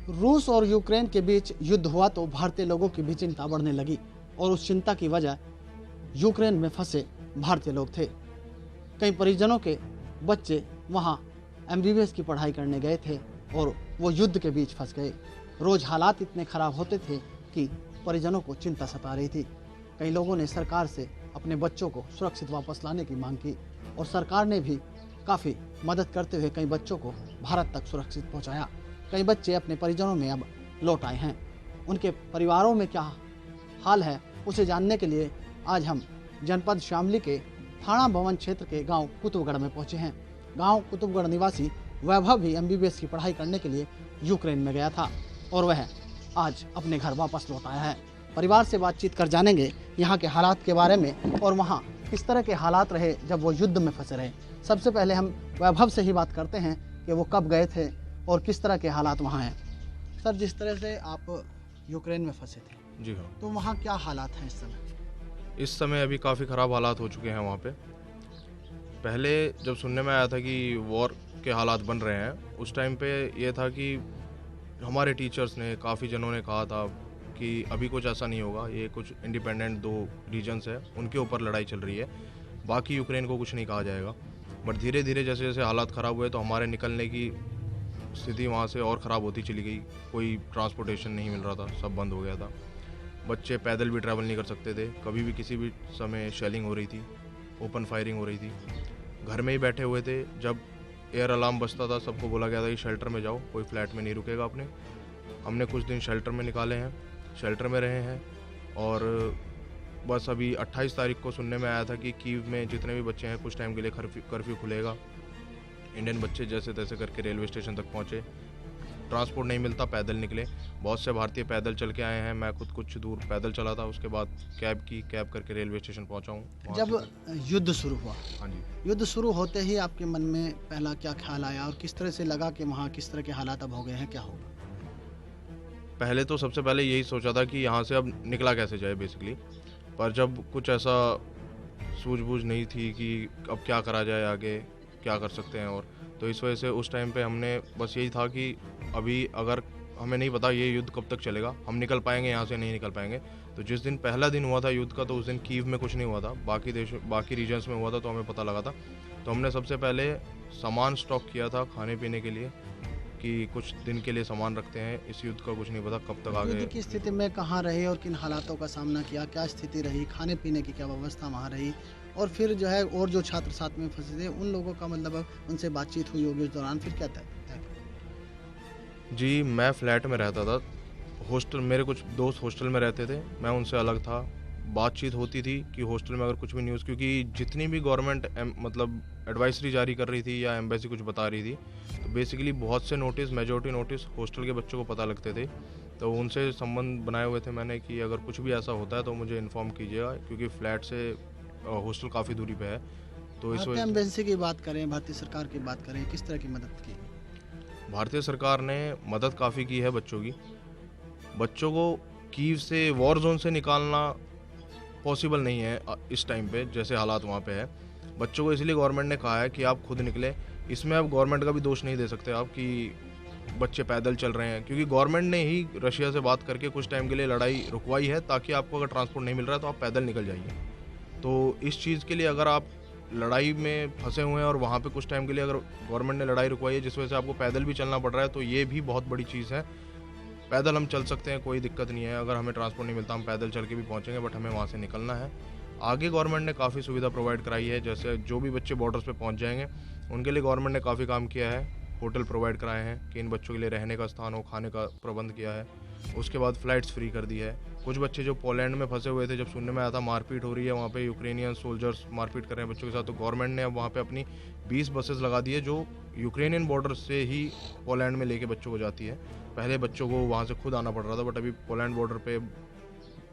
रूस और यूक्रेन के बीच युद्ध हुआ तो भारतीय लोगों की भी चिंता बढ़ने लगी और उस चिंता की वजह यूक्रेन में फंसे भारतीय लोग थे। कई परिजनों के बच्चे वहां एमबीबीएस की पढ़ाई करने गए थे और वो युद्ध के बीच फंस गए। रोज हालात इतने खराब होते थे कि परिजनों को चिंता सता रही थी। कई लोगों ने सरकार से अपने बच्चों को सुरक्षित वापस लाने की मांग की और सरकार ने भी काफ़ी मदद करते हुए कई बच्चों को भारत तक सुरक्षित पहुंचाया। कई बच्चे अपने परिजनों में अब लौट आए हैं। उनके परिवारों में क्या हाल है उसे जानने के लिए आज हम जनपद शामली के थाना भवन क्षेत्र के गांव कुतुबगढ़ में पहुंचे हैं। गांव कुतुबगढ़ निवासी वैभव भी एमबीबीएस की पढ़ाई करने के लिए यूक्रेन में गया था और वह आज अपने घर वापस लौट आया है। परिवार से बातचीत कर जानेंगे यहाँ के हालात के बारे में और वहाँ किस तरह के हालात रहे जब वो युद्ध में फंसे रहे। सबसे पहले हम वैभव से ही बात करते हैं कि वो कब गए थे और किस तरह के हालात वहाँ हैं। सर, जिस तरह से आप यूक्रेन में फंसे थे, जी हाँ, तो वहाँ क्या हालात हैं इस समय? इस समय अभी काफ़ी ख़राब हालात हो चुके हैं वहाँ पे। पहले जब सुनने में आया था कि वॉर के हालात बन रहे हैं, उस टाइम पे ये था कि हमारे टीचर्स ने, काफ़ी जनों ने कहा था कि अभी कुछ ऐसा नहीं होगा, ये कुछ इंडिपेंडेंट 2 रीजन्स है, उनके ऊपर लड़ाई चल रही है, बाकी यूक्रेन को कुछ नहीं कहा जाएगा। बट धीरे धीरे जैसे जैसे हालात ख़राब हुए तो हमारे निकलने की स्थिति वहाँ से और ख़राब होती चली गई। कोई ट्रांसपोर्टेशन नहीं मिल रहा था, सब बंद हो गया था। बच्चे पैदल भी ट्रैवल नहीं कर सकते थे, कभी भी किसी भी समय शेलिंग हो रही थी, ओपन फायरिंग हो रही थी। घर में ही बैठे हुए थे, जब एयर अलार्म बजता था सबको बोला गया था कि शेल्टर में जाओ, कोई फ्लैट में नहीं रुकेगा अपने। हमने कुछ दिन शेल्टर में निकाले हैं, शेल्टर में रहे हैं और बस अभी 28 तारीख को सुनने में आया था कि कीव में जितने भी बच्चे हैं कुछ टाइम के लिए कर्फ्यू खुलेगा। इंडियन बच्चे जैसे तैसे करके रेलवे स्टेशन तक पहुँचे। ट्रांसपोर्ट नहीं मिलता, पैदल निकले। बहुत से भारतीय पैदल चल के आए हैं, मैं खुद कुछ दूर पैदल चला था, उसके बाद कैब करके रेलवे स्टेशन पहुंचा हूँ। जब युद्ध शुरू हुआ, हाँ जी, युद्ध शुरू होते ही आपके मन में पहला क्या ख्याल आया और किस तरह से लगा कि वहाँ किस तरह के हालात अब हो गए हैं, क्या होगा? पहले तो सबसे पहले यही सोचा था कि यहाँ से अब निकला कैसे जाए बेसिकली। पर जब कुछ ऐसा सूझबूझ नहीं थी कि अब क्या करा जाए, आगे क्या कर सकते हैं, और तो इस वजह से उस टाइम पे हमने बस यही था कि अभी अगर हमें नहीं पता ये युद्ध कब तक चलेगा, हम निकल पाएंगे यहाँ से, नहीं निकल पाएंगे। तो जिस दिन पहला दिन हुआ था युद्ध का, तो उस दिन कीव में कुछ नहीं हुआ था, बाकी रीजन्स में हुआ था, तो हमें पता लगा था। तो हमने सबसे पहले सामान स्टॉक किया था खाने पीने के लिए कि कुछ दिन के लिए सामान रखते हैं, इस युद्ध का कुछ नहीं पता कब तक आगे। युद्ध की स्थिति में कहाँ रहे और किन हालातों का सामना किया, क्या स्थिति रही, खाने पीने की क्या व्यवस्था वहाँ रही, और फिर जो है और जो छात्र साथ में फंसे थे उन लोगों का मतलब उनसे बातचीत हुई होगी उस दौरान, फिर क्या तय? जी, मैं फ्लैट में रहता था, हॉस्टल, मेरे कुछ दोस्त हॉस्टल में रहते थे, मैं उनसे अलग था। बातचीत होती थी कि हॉस्टल में अगर कुछ भी न्यूज़, क्योंकि जितनी भी गवर्नमेंट मतलब एडवाइजरी जारी कर रही थी या एम्बेसी कुछ बता रही थी, तो बेसिकली बहुत से नोटिस, मेजॉरिटी नोटिस हॉस्टल के बच्चों को पता लगते थे। तो उनसे संबंध बनाए हुए थे मैंने कि अगर कुछ भी ऐसा होता है तो मुझे इन्फॉर्म कीजिएगा, क्योंकि फ्लैट से हॉस्टल काफ़ी दूरी पे है। तो इस भारतीय वजह एम्बेसी की बात करें, भारतीय सरकार की बात करें, किस तरह की मदद की? भारतीय सरकार ने मदद काफ़ी की है बच्चों की। बच्चों को कीव से, वॉर जोन से निकालना पॉसिबल नहीं है इस टाइम पे, जैसे हालात वहाँ पे है। बच्चों को इसलिए गवर्नमेंट ने कहा है कि आप खुद निकले। इसमें अब गवर्नमेंट का भी दोष नहीं दे सकते आप कि बच्चे पैदल चल रहे हैं, क्योंकि गवर्नमेंट ने ही रशिया से बात करके कुछ टाइम के लिए लड़ाई रुकवाई है, ताकि आपको अगर ट्रांसपोर्ट नहीं मिल रहा है तो आप पैदल निकल जाइए। तो इस चीज़ के लिए अगर आप लड़ाई में फंसे हुए हैं और वहाँ पे कुछ टाइम के लिए अगर गवर्नमेंट ने लड़ाई रुकवाई है जिस वजह से आपको पैदल भी चलना पड़ रहा है, तो ये भी बहुत बड़ी चीज़ है। पैदल हम चल सकते हैं, कोई दिक्कत नहीं है, अगर हमें ट्रांसपोर्ट नहीं मिलता हम पैदल चल के भी पहुँचेंगे, बट हमें वहाँ से निकलना है। आगे गवर्नमेंट ने काफ़ी सुविधा प्रोवाइड कराई है, जैसे जो भी बच्चे बॉर्डर्स पे पहुँच जाएंगे उनके लिए गवर्नमेंट ने काफ़ी काम किया है। होटल प्रोवाइड कराए हैं कि इन बच्चों के लिए रहने का स्थान हो, खाने का प्रबंध किया है। उसके बाद फ़्लाइट्स फ्री कर दी है। कुछ बच्चे जो पोलैंड में फंसे हुए थे, जब सुनने में आया था मारपीट हो रही है वहाँ पे, यूक्रेनियन सोल्जर्स मारपीट कर रहे हैं बच्चों के साथ, तो गवर्नमेंट ने अब वहाँ पे अपनी 20 बसेस लगा दी है जो यूक्रेनियन बॉर्डर से ही पोलैंड में लेके बच्चों को जाती है। पहले बच्चों को वहाँ से खुद आना पड़ रहा था, बट अभी पोलैंड बॉर्डर पे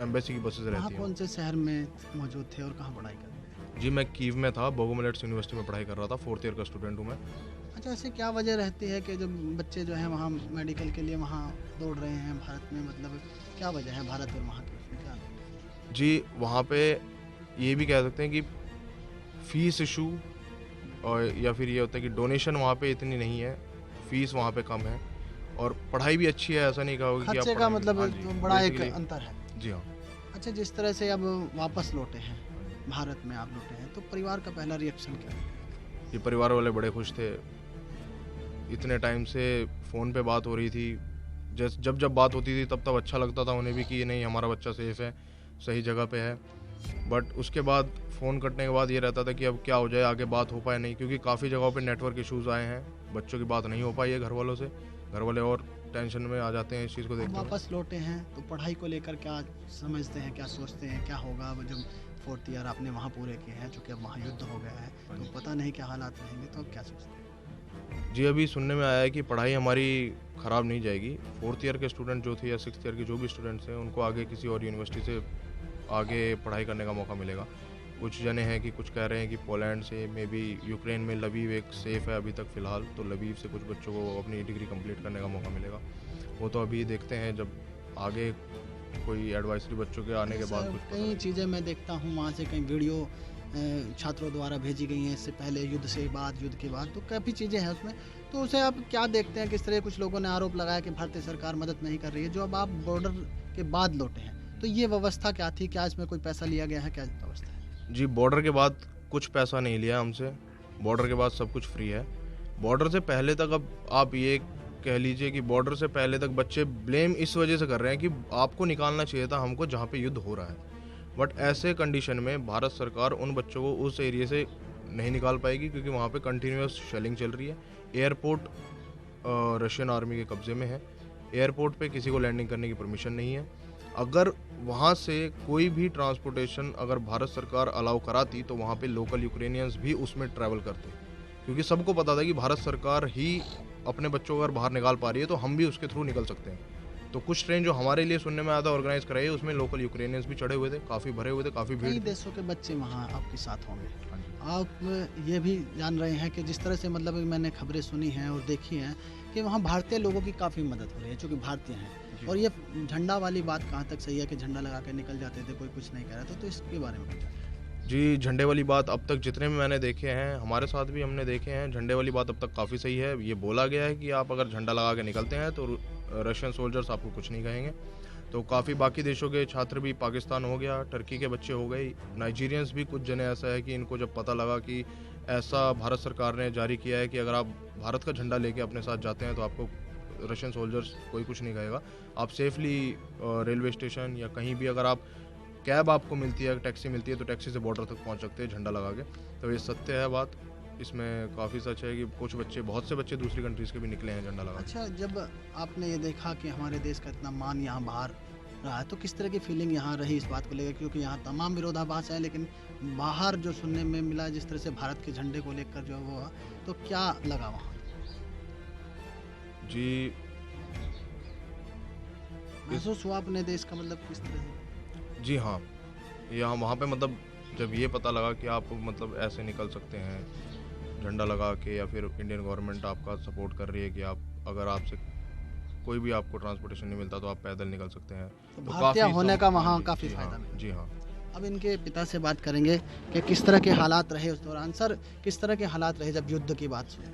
एम्बेसी की बसेस रहती हैं। कौन से शहर में मौजूद थे और कहाँ पढ़ाई करते थे? जी, मैं कीव में था, बोगोमिलेट्स यूनिवर्सिटी में पढ़ाई कर रहा था, 4th ईयर का स्टूडेंट हूँ मैं। अच्छा, ऐसे क्या वजह रहती है कि जब बच्चे जो हैं वहाँ मेडिकल के लिए वहाँ दौड़ रहे हैं भारत में, मतलब क्या वजह है भारत और वहाँ की, उसमें क्या? जी, वहाँ पे ये भी कह सकते हैं कि फ़ीस इशू, और या फिर ये होता है कि डोनेशन वहाँ पे इतनी नहीं है, फ़ीस वहाँ पे कम है, और पढ़ाई भी अच्छी है, ऐसा नहीं कहोगे कि आप खर्चे का पढ़ाई में- मतलब हाँ जी, तो बड़ा एक basically- अंतर है। जी हाँ। अच्छा, जिस तरह से अब वापस लौटे हैं, भारत में आप लौटे हैं, तो परिवार का पहला रिएक्शन क्या है? ये परिवार वाले बड़े खुश थे। इतने टाइम से फ़ोन पे बात हो रही थी, जब जब बात होती थी तब तब अच्छा लगता था उन्हें भी कि नहीं हमारा बच्चा सेफ़ है, सही जगह पे है। बट उसके बाद फ़ोन कटने के बाद ये रहता था कि अब क्या हो जाए, आगे बात हो पाए नहीं, क्योंकि काफ़ी जगहों पे नेटवर्क इश्यूज़ आए हैं, बच्चों की बात नहीं हो पाई है घर वालों से। घर वाले और टेंशन में आ जाते हैं इस चीज़ को अब देखते हुए। वापस लौटे हैं तो पढ़ाई को लेकर क्या समझते हैं, क्या सोचते हैं, क्या होगा? अब जब 4th ईयर आपने वहाँ पूरे किए हैं, चूँकि अब वहाँ युद्ध हो गया है, हाँ तो जी। पता नहीं क्या हालात रहेंगे, तो अब क्या सोचते हैं? जी, अभी सुनने में आया है कि पढ़ाई हमारी ख़राब नहीं जाएगी। 4th ईयर के स्टूडेंट जो थे या 6th ईयर के जो भी स्टूडेंट्स हैं, उनको आगे किसी और यूनिवर्सिटी से आगे पढ़ाई करने का मौका मिलेगा। कुछ जने हैं कि कुछ कह रहे हैं कि पोलैंड से, मे बी यूक्रेन में लवीव एक सेफ़ है अभी तक फ़िलहाल, तो लवीव से कुछ बच्चों को अपनी डिग्री कंप्लीट करने का मौका मिलेगा। वो तो अभी देखते हैं, जब आगे कोई एडवाइजरी बच्चों के आने के बाद सर, कुछ पता कई लगेगा। चीज़ें मैं देखता हूँ वहाँ से, कई वीडियो छात्रों द्वारा भेजी गई हैं इससे पहले, युद्ध से बाद, युद्ध के बाद, तो काफ़ी चीज़ें हैं उसमें। तो उसे आप क्या देखते हैं? किस तरह कुछ लोगों ने आरोप लगाया कि भारतीय सरकार मदद नहीं कर रही है। जो अब आप बॉर्डर के बाद लौटे हैं, तो ये व्यवस्था क्या थी? क्या इसमें कोई पैसा लिया गया है? क्या व्यवस्था है? जी, बॉर्डर के बाद कुछ पैसा नहीं लिया हमसे, बॉर्डर के बाद सब कुछ फ्री है। बॉर्डर से पहले तक, अब आप ये कह लीजिए कि बॉर्डर से पहले तक बच्चे ब्लेम इस वजह से कर रहे हैं कि आपको निकालना चाहिए था हमको जहाँ पे युद्ध हो रहा है। बट ऐसे कंडीशन में भारत सरकार उन बच्चों को उस एरिया से नहीं निकाल पाएगी, क्योंकि वहाँ पे कंटिन्यूअस शेलिंग चल रही है। एयरपोर्ट रशियन आर्मी के कब्ज़े में है। एयरपोर्ट पे किसी को लैंडिंग करने की परमिशन नहीं है। अगर वहाँ से कोई भी ट्रांसपोर्टेशन अगर भारत सरकार अलाउ कराती, तो वहाँ पे लोकल यूक्रेनियंस भी उसमें ट्रैवल करते, क्योंकि सबको पता था कि भारत सरकार ही अपने बच्चों को अगर बाहर निकाल पा रही है तो हम भी उसके थ्रू निकल सकते हैं। तो कुछ ट्रेन जो हमारे लिए सुनने में आया था ऑर्गेनाइज कराई, उसमें लोकल यूक्रेनियंस भी चढ़े हुए थे, काफ़ी भरे हुए थे, काफ़ी भीड़ कई थी। देशों के बच्चे वहाँ आपके साथ होंगे। हाँ जी। आप ये भी जान रहे हैं कि जिस तरह से मतलब मैंने खबरें सुनी हैं और देखी हैं कि वहाँ भारतीय लोगों की काफ़ी मदद हो रही है, चूँकि भारतीय हैं। जी। और ये झंडा वाली बात कहाँ तक सही है कि झंडा लगा के निकल जाते थे, कोई कुछ नहीं कह रहा था, तो इसके बारे में कुछ? जी, झंडे वाली बात अब तक जितने भी मैंने देखे हैं, हमारे साथ भी हमने देखे हैं, झंडे वाली बात अब तक काफ़ी सही है। ये बोला गया है कि आप अगर झंडा लगा के निकलते हैं तो रशियन सोल्जर्स आपको कुछ नहीं कहेंगे। तो काफ़ी बाकी देशों के छात्र भी, पाकिस्तान हो गया, टर्की के बच्चे हो गए, नाइजीरियंस भी कुछ जने ऐसा है कि इनको जब पता लगा कि ऐसा भारत सरकार ने जारी किया है कि अगर आप भारत का झंडा लेके अपने साथ जाते हैं तो आपको रशियन सोल्जर्स कोई कुछ नहीं कहेगा। आप सेफली रेलवे स्टेशन या कहीं भी, अगर आप कैब आपको मिलती है, टैक्सी मिलती है, तो टैक्सी से बॉर्डर तक पहुंच सकते हैं झंडा लगा के। तो ये सत्य है बात, इसमें काफ़ी सच है कि कुछ बच्चे, बहुत से बच्चे दूसरी कंट्रीज़ के भी निकले हैं झंडा लगा के। अच्छा, जब आपने ये देखा कि हमारे देश का इतना मान यहाँ बाहर रहा है, तो किस तरह की फीलिंग यहाँ रही इस बात को लेकर? क्योंकि यहाँ तमाम विरोधाभास है, लेकिन बाहर जो सुनने में मिला जिस तरह से भारत के झंडे को लेकर जो वो हुआ, तो क्या लगा वहाँ? जी, महसूस हुआ अपने देश का, मतलब किस तरह से? जी हाँ, यहाँ वहाँ पे मतलब जब ये पता लगा कि आप मतलब ऐसे निकल सकते हैं झंडा लगा के, या फिर इंडियन गवर्नमेंट आपका सपोर्ट कर रही है कि आप, अगर आपसे कोई भी आपको ट्रांसपोर्टेशन नहीं मिलता तो आप पैदल निकल सकते हैं। तो तो भारतीय काफ़ी होने का हाँ वहाँ जी, काफ़ी जी फायदा हाँ, मिला। जी हाँ। अब इनके पिता से बात करेंगे कि किस तरह के हालात रहे उस दौरान। सर, किस तरह के हालात रहे जब युद्ध की बात सुनी?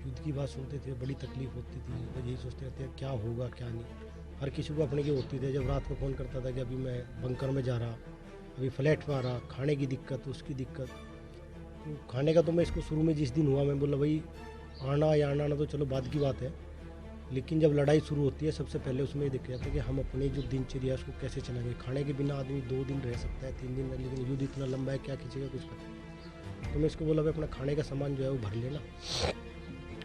युद्ध की बात सुनते थे, बड़ी तकलीफ होती थी, तो यही सोचते रहते हैं क्या होगा क्या नहीं। हर किसी को अपने की होती थी। जब रात को फ़ोन करता था कि अभी मैं बंकर में जा रहा, अभी फ्लैट में आ रहा, खाने की दिक्कत, उसकी दिक्कत। तो खाने का तो मैं इसको शुरू में जिस दिन हुआ, मैं बोला भाई आना या आना तो चलो बाद की बात है, लेकिन जब लड़ाई शुरू होती है सबसे पहले उसमें ये देखा जाता है कि हम अपनी जो दिनचर्या उसको कैसे चलाएंगे। खाने के बिना आदमी 2 दिन रह सकता है, 3 दिन, लेकिन युद्ध इतना लंबा है, क्या खींचेगा कुछ पता नहीं। तो मैं इसको बोला भाई अपना खाने का सामान जो है वो भर लेना।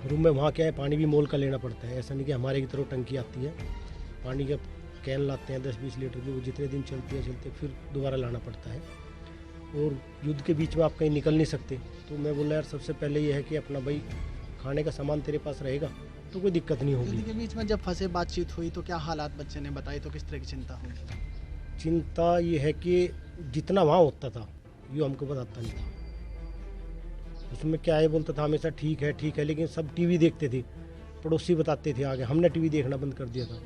रूम में वहाँ क्या है, पानी भी मोल का लेना पड़ता है, ऐसा नहीं कि हमारे की तरह टंकी आती है। पानी का कैन लाते हैं 10-20 लीटर की, वो जितने दिन चलती है चलते फिर दोबारा लाना पड़ता है। और युद्ध के बीच में आप कहीं निकल नहीं सकते। तो मैं बोला यार सबसे पहले ये है कि अपना भाई खाने का सामान तेरे पास रहेगा तो कोई दिक्कत नहीं होगी। युद्ध के बीच में जब फंसे, बातचीत हुई, तो क्या हालात बच्चे ने बताई, तो किस तरह की चिंता हुई? चिंता ये है कि जितना वहाँ होता था ये हमको बताता नहीं था। उसमें क्या है, बोलता था हमेशा ठीक है, लेकिन सब टीवी देखते थे, पड़ोसी बताते थे आगे, हमने टीवी देखना बंद कर दिया था।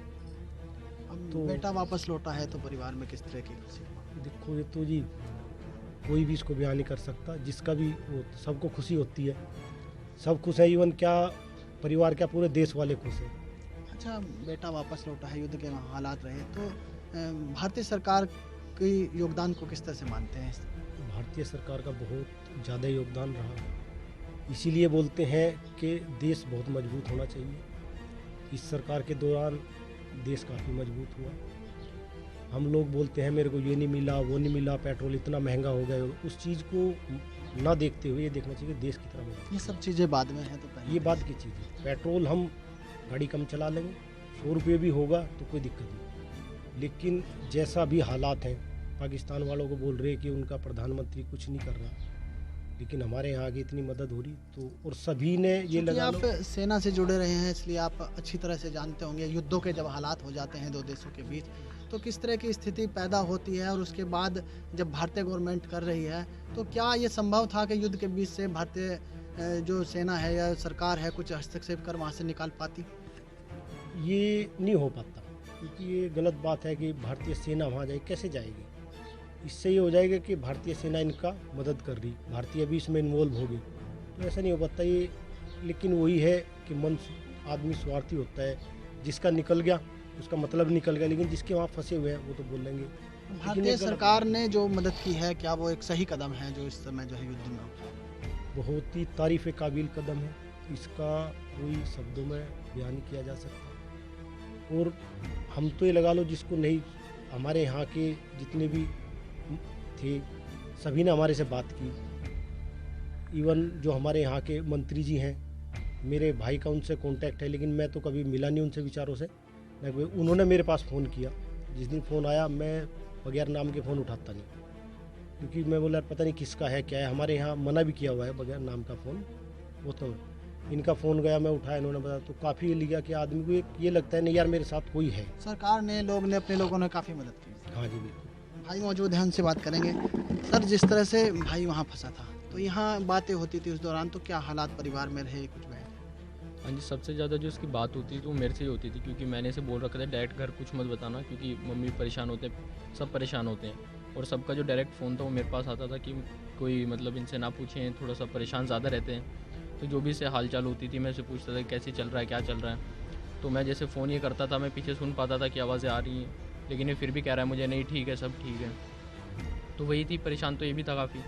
अब तो- बेटा वापस लौटा है तो परिवार में किस तरह की खुशी? देखो ये तो जी कोई भी इसको बयान नहीं कर सकता, जिसका भी वो, सबको खुशी होती है, सब खुश है। इवन क्या परिवार, क्या पूरे देश वाले खुश हैं। अच्छा, बेटा वापस लौटा है, युद्ध के वहाँ हालात रहे, तो भारतीय सरकार के योगदान को किस तरह से मानते हैं? भारतीय सरकार का बहुत ज़्यादा योगदान रहा, इसीलिए बोलते हैं कि देश बहुत मजबूत होना चाहिए। इस सरकार के दौरान देश काफ़ी मजबूत हुआ। हम लोग बोलते हैं मेरे को ये नहीं मिला, वो नहीं मिला, पेट्रोल इतना महंगा हो गया, उस चीज़ को ना देखते हुए ये देखना चाहिए कि देश कितना मजबूत। ये सब चीज़ें बाद में हैं, तो पहले ये बात की चीज़ है। पेट्रोल हम गाड़ी कम चला लेंगे, 100 रुपये भी होगा तो कोई दिक्कत नहीं, लेकिन जैसा भी हालात हैं, पाकिस्तान वालों को बोल रहे हैं कि उनका प्रधानमंत्री कुछ नहीं कर रहा, लेकिन हमारे यहाँ आगे इतनी मदद हो रही तो, और सभी ने ये क्योंकि लगा आप सेना से जुड़े रहे हैं, इसलिए आप अच्छी तरह से जानते होंगे युद्धों के जब हालात हो जाते हैं दो देशों के बीच, तो किस तरह की स्थिति पैदा होती है। और उसके बाद जब भारतीय गवर्नमेंट कर रही है, तो क्या ये संभव था कि युद्ध के बीच से भारतीय जो सेना है या सरकार है कुछ हस्तक्षेप कर वहाँ से निकाल पाती? ये नहीं हो पाता, क्योंकि ये गलत बात है कि भारतीय सेना वहाँ जाए, कैसे जाएगी। इससे ये हो जाएगा कि भारतीय सेना इनका मदद कर रही, भारतीय भी इसमें इन्वॉल्व हो गई, तो ऐसा नहीं हो पाता ये। लेकिन वही है कि मन आदमी स्वार्थी होता है, जिसका निकल गया उसका मतलब निकल गया, लेकिन जिसके वहाँ फंसे हुए हैं वो तो बोल लेंगे। भारतीय सरकार ने जो मदद की है, क्या वो एक सही कदम है जो इस समय जो है युद्ध में उठाया? बहुत ही तारीफ़ काबिल कदम है, इसका कोई शब्दों में बयान नहीं किया जा सकता। और हम तो ये लगा लो, जिसको नहीं, हमारे यहाँ के जितने भी थे सभी ने हमारे से बात की। इवन जो हमारे यहाँ के मंत्री जी हैं, मेरे भाई का उनसे कांटेक्ट है, लेकिन मैं तो कभी मिला नहीं उनसे विचारों से। उन्होंने मेरे पास फ़ोन किया, जिस दिन फ़ोन आया मैं बगैर नाम के फ़ोन उठाता नहीं, क्योंकि मैं बोला पता नहीं किसका है क्या है। हमारे यहाँ मना भी किया हुआ है बगैर नाम का फ़ोन। वो तो इनका फ़ोन गया, मैं उठाया, इन्होंने बताया, तो काफ़ी लिया कि आदमी को ये लगता है नहीं यार मेरे साथ कोई है। सरकार ने, लोग ने, अपने लोगों ने काफ़ी मदद की। हाँ जी बिल्कुल। भाई मौजूद हैं, उनसे बात करेंगे। सर, जिस तरह से भाई वहाँ फंसा था, तो यहाँ बातें होती थी उस दौरान, तो क्या हालात परिवार में रहे कुछ में? हाँ जी, सबसे ज़्यादा जो उसकी बात होती थी वो मेरे से ही होती थी, क्योंकि मैंने इसे बोल रखा था डायरेक्ट घर कुछ मत बताना, क्योंकि मम्मी परेशान होते हैं, सब परेशान होते हैं। और सबका जो डायरेक्ट फ़ोन था वो मेरे पास आता था कि कोई मतलब इनसे ना पूछें, थोड़ा सा परेशान ज़्यादा रहते हैं। तो जो भी इससे हाल चाल होती थी मैं इसे पूछता था कैसे चल रहा है, क्या चल रहा है। तो मैं जैसे फ़ोन ये करता था, मैं पीछे सुन पाता था कि आवाज़ें आ रही हैं, लेकिन ये फिर भी कह रहा है मुझे नहीं ठीक है, सब ठीक है। तो वही थी, परेशान तो ये भी था काफ़ी,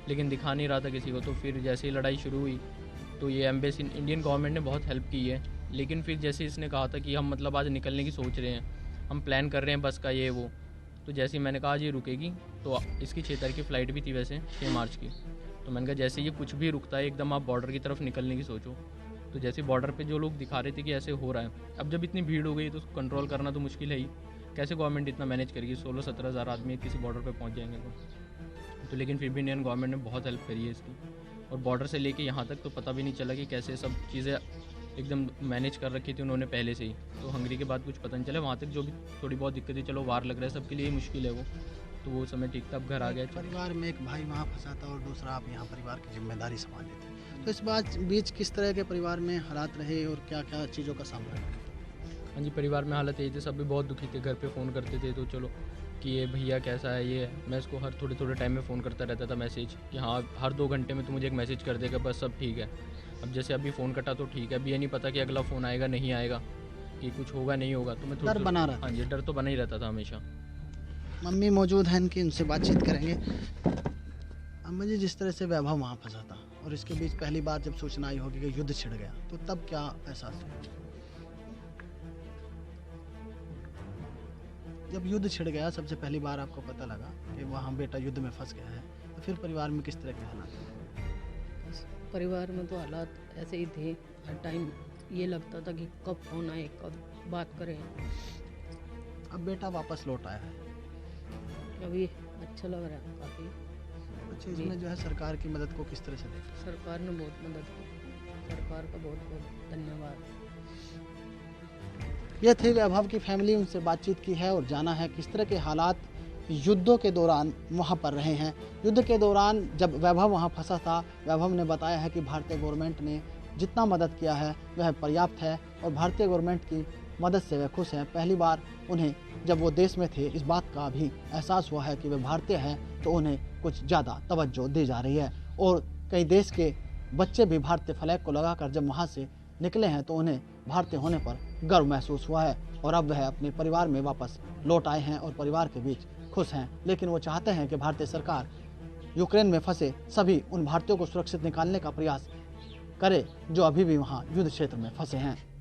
लेकिन दिखा नहीं रहा था किसी को। तो फिर जैसे ही लड़ाई शुरू हुई तो ये एम्बेसी, इंडियन गवर्नमेंट ने बहुत हेल्प की है। लेकिन फिर जैसे इसने कहा था कि हम मतलब आज निकलने की सोच रहे हैं, हम प्लान कर रहे हैं बस का ये वो, तो जैसे ही मैंने कहा आज ये रुकेगी, तो इसकी 6 तारीख की फ़्लाइट भी थी वैसे 6 मार्च की। तो मैंने कहा जैसे ये कुछ भी रुकता है एकदम आप बॉर्डर की तरफ निकलने की सोचो। तो जैसे बॉर्डर पे जो लोग दिखा रहे थे कि ऐसे हो रहा है, अब जब इतनी भीड़ हो गई तो उसको कंट्रोल करना तो मुश्किल है ही। कैसे गवर्नमेंट इतना मैनेज करेगी? 16-17 हज़ार आदमी किसी बॉर्डर पे पहुंच जाएंगे तो लेकिन फिर भी इंडियन गवर्नमेंट ने बहुत हेल्प करी है इसकी। और बॉर्डर से लेके यहाँ तक तो पता भी नहीं चला कि कैसे सब चीज़ें एकदम मैनेज कर रखी थी उन्होंने पहले से ही। तो हंगरी के बाद कुछ पता नहीं चला, वहाँ तक जो भी थोड़ी बहुत दिक्कत थी, चलो वार लग रहा है सबके लिए मुश्किल है वो, तो वो समय ठीक था, अब घर आ गया। परिवार में एक भाई वहाँ फंसा था और दूसरा आप यहाँ परिवार की जिम्मेदारी संभाल लेते, तो इस बात बीच किस तरह के परिवार में हालात रहे और क्या क्या चीज़ों का सामना किया? हाँ जी, परिवार में हालत यही थी, सब भी बहुत दुखी थे, घर पे फ़ोन करते थे तो चलो कि ये भैया कैसा है, ये है। मैं इसको हर थोड़े टाइम में फ़ोन करता रहता था, मैसेज कि हाँ हर 2 घंटे में तो मुझे एक मैसेज कर देगा बस सब ठीक है। अब जैसे अभी फ़ोन कटा तो ठीक है, अभी ये नहीं पता कि अगला फ़ोन आएगा नहीं आएगा, कि कुछ होगा नहीं होगा, तो मैं डर बना रहा था। हाँ जी, डर तो बना ही रहता था हमेशा। मम्मी मौजूद हैं इनकी, उनसे बातचीत करेंगे। अम्मा जी, जिस तरह से वैभव वहाँ फंसा था और इसके बीच पहली बार जब सूचना आई होगी कि युद्ध छिड़ गया, तो तब क्या एहसास हुआ? जब युद्ध छिड़ गया सबसे पहली बार आपको पता लगा कि वहाँ बेटा युद्ध में फंस गया है, तो फिर परिवार में किस तरह के हालात थे? परिवार में तो हालात ऐसे ही थे, हर टाइम ये लगता था कि कब फ़ोन आए, कब बात करें। अब बेटा वापस लौट आया है, अभी अच्छा लग रहा है काफ़ी। अच्छा, इसमें जो है सरकार की मदद को किस तरह से देखा? सरकार ने बहुत मदद की, सरकार का बहुत बहुत धन्यवाद। यह थी वैभव की फैमिली, उनसे बातचीत की है और जाना है किस तरह के हालात युद्धों के दौरान वहाँ पर रहे हैं। युद्ध के दौरान जब वैभव वहाँ फंसा था, वैभव ने बताया है कि भारतीय गवर्नमेंट ने जितना मदद किया है वह पर्याप्त है और भारतीय गवर्नमेंट की मदद से वह खुश हैं। पहली बार उन्हें जब वो देश में थे इस बात का भी एहसास हुआ है कि वे भारतीय हैं, तो उन्हें कुछ ज़्यादा तवज्जो दी जा रही है। और कई देश के बच्चे भी भारतीय फ्लैग को लगाकर जब वहाँ से निकले हैं तो उन्हें भारतीय होने पर गर्व महसूस हुआ है और अब वह अपने परिवार में वापस लौट आए हैं और परिवार के बीच खुश हैं। लेकिन वो चाहते हैं कि भारतीय सरकार यूक्रेन में फंसे सभी उन भारतीयों को सुरक्षित निकालने का प्रयास करे जो अभी भी वहाँ युद्ध क्षेत्र में फंसे हैं।